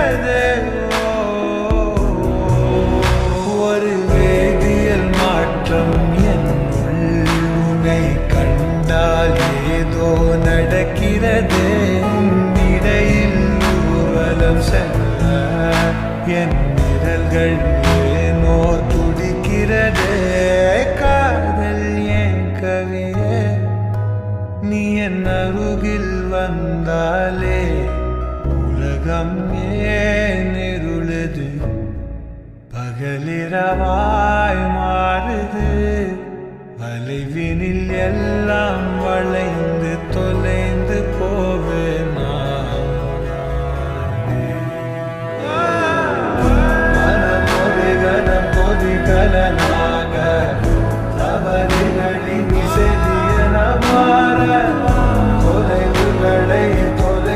துடிக்கிறதே. ஒரு வேதியியல் மாற்றம் என்னுள் உன்னை கண்டால் ஏதோ நடக்கிறதே. இடையில் ஊர்வலம் செல்ல என் நிழல்கள் ஏனோ துடிக்கிறதே. காதல் ஏன் கவியே, நீ என் அருகில் வந்தாலே உலகம் ஏன் இருளுது, பகலிரவாய் மாறுது, வளைவினில் எல்லாம் வளைந்து